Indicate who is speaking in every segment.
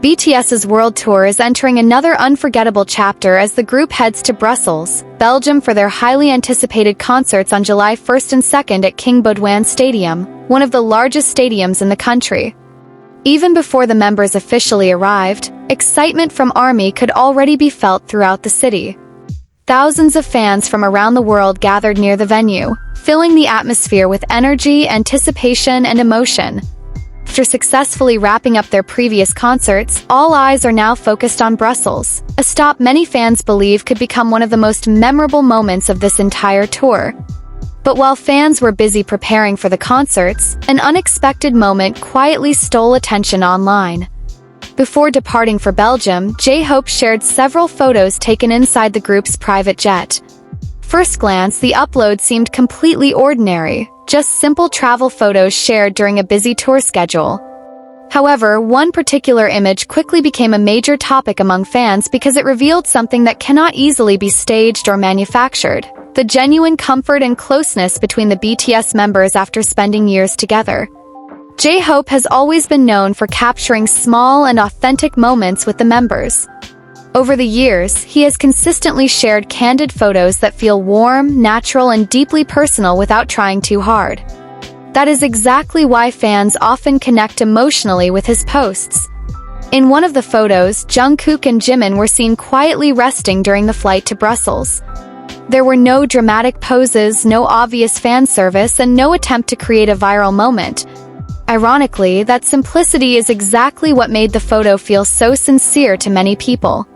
Speaker 1: BTS's world tour is entering another unforgettable chapter as the group heads to Brussels, Belgium for their highly anticipated concerts on July 1st and 2nd at King Baudouin Stadium, one of the largest stadiums in the country. Even before the members officially arrived, excitement from ARMY could already be felt throughout the city. Thousands of fans from around the world gathered near the venue, filling the atmosphere with energy, anticipation, and emotion. After successfully wrapping up their previous concerts, all eyes are now focused on Brussels, a stop many fans believe could become one of the most memorable moments of this entire tour. But while fans were busy preparing for the concerts, an unexpected moment quietly stole attention online. Before departing for Belgium, JHope shared several photos taken inside the group's private jet. First glance, the upload seemed completely ordinary, just simple travel photos shared during a busy tour schedule. However, one particular image quickly became a major topic among fans because it revealed something that cannot easily be staged or manufactured: the genuine comfort and closeness between the BTS members after spending years together. JHope has always been known for capturing small and authentic moments with the members. Over the years, he has consistently shared candid photos that feel warm, natural, and deeply personal without trying too hard. That is exactly why fans often connect emotionally with his posts. In one of the photos, Jungkook and Jimin were seen quietly resting during the flight to Brussels. There were no dramatic poses, no obvious fan service, and no attempt to create a viral moment. Ironically, that simplicity is exactly what made the photo feel so sincere to many people.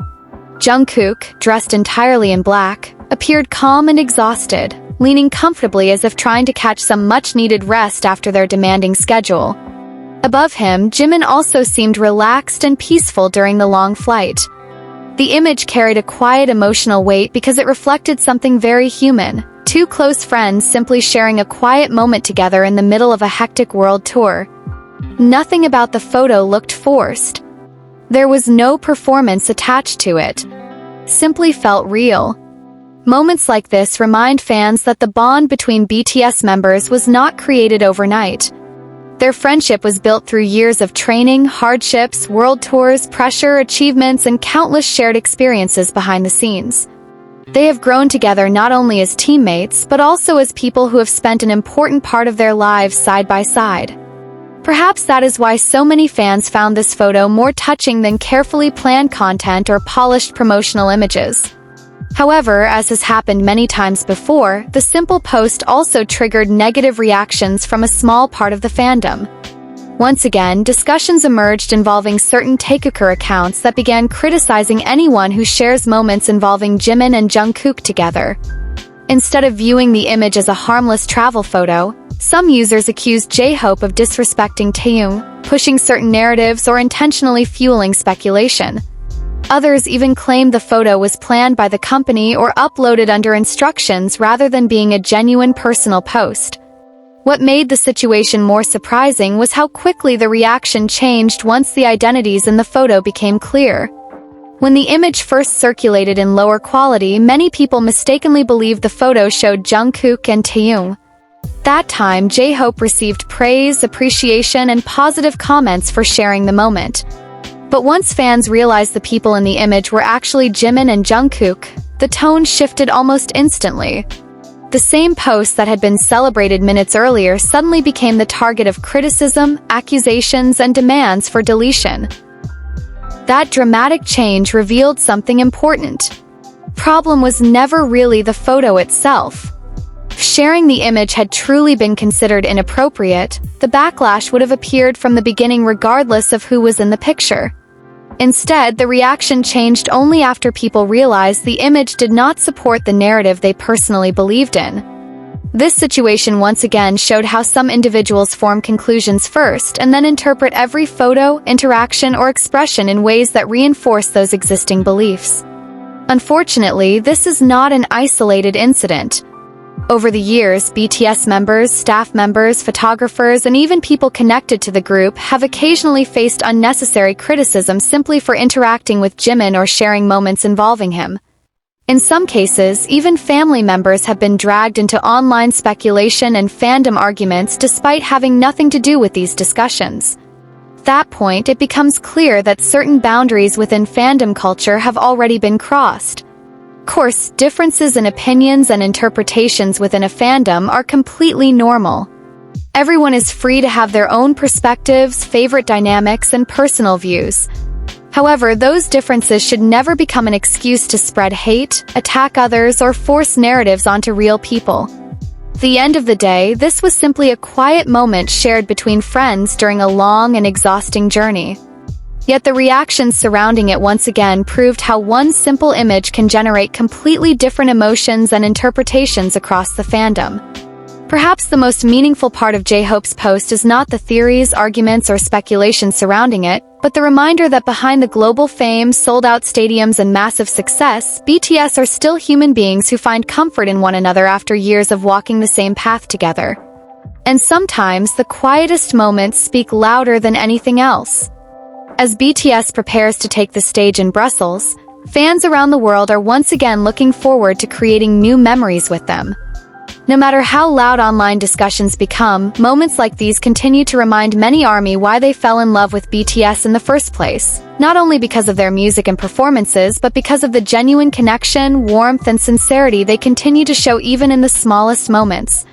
Speaker 1: Jungkook, dressed entirely in black, appeared calm and exhausted, leaning comfortably as if trying to catch some much-needed rest after their demanding schedule. Above him, Jimin also seemed relaxed and peaceful during the long flight. The image carried a quiet emotional weight because it reflected something very human: two close friends simply sharing a quiet moment together in the middle of a hectic world tour. Nothing about the photo looked forced. There was no performance attached to it. Simply felt real. Moments like this remind fans that the bond between BTS members was not created overnight. Their friendship was built through years of training, hardships, world tours, pressure, achievements, and countless shared experiences behind the scenes. They have grown together not only as teammates, but also as people who have spent an important part of their lives side by side. Perhaps that is why so many fans found this photo more touching than carefully planned content or polished promotional images. However, as has happened many times before, the simple post also triggered negative reactions from a small part of the fandom. Once again, discussions emerged involving certain Taekook accounts that began criticizing anyone who shares moments involving Jimin and Jungkook together. Instead of viewing the image as a harmless travel photo, some users accused JHope of disrespecting Taekook, pushing certain narratives, or intentionally fueling speculation. Others even claimed the photo was planned by the company or uploaded under instructions rather than being a genuine personal post. What made the situation more surprising was how quickly the reaction changed once the identities in the photo became clear. When the image first circulated in lower quality, many people mistakenly believed the photo showed Jungkook and Taekook. That time, JHope received praise, appreciation, and positive comments for sharing the moment. But once fans realized the people in the image were actually Jimin and Jungkook, the tone shifted almost instantly. The same post that had been celebrated minutes earlier suddenly became the target of criticism, accusations, and demands for deletion. That dramatic change revealed something important. Problem was never really the photo itself. If sharing the image had truly been considered inappropriate, the backlash would have appeared from the beginning regardless of who was in the picture. Instead, the reaction changed only after people realized the image did not support the narrative they personally believed in. This situation once again showed how some individuals form conclusions first and then interpret every photo, interaction, or expression in ways that reinforce those existing beliefs. Unfortunately, this is not an isolated incident. Over the years, BTS members, staff members, photographers, and even people connected to the group have occasionally faced unnecessary criticism simply for interacting with Jimin or sharing moments involving him. In some cases, even family members have been dragged into online speculation and fandom arguments despite having nothing to do with these discussions. that point, it becomes clear that certain boundaries within fandom culture have already been crossed. Of course, differences in opinions and interpretations within a fandom are completely normal. Everyone is free to have their own perspectives, favorite dynamics, and personal views. However, those differences should never become an excuse to spread hate, attack others, or force narratives onto real people. At the end of the day, this was simply a quiet moment shared between friends during a long and exhausting journey. Yet the reactions surrounding it once again proved how one simple image can generate completely different emotions and interpretations across the fandom. Perhaps the most meaningful part of JHope's post is not the theories, arguments, or speculation surrounding it, but the reminder that behind the global fame, sold-out stadiums, and massive success, BTS are still human beings who find comfort in one another after years of walking the same path together. And sometimes, the quietest moments speak louder than anything else. As BTS prepares to take the stage in Brussels, fans around the world are once again looking forward to creating new memories with them. No matter how loud online discussions become, moments like these continue to remind many ARMY why they fell in love with BTS in the first place, not only because of their music and performances, but because of the genuine connection, warmth, and sincerity they continue to show even in the smallest moments.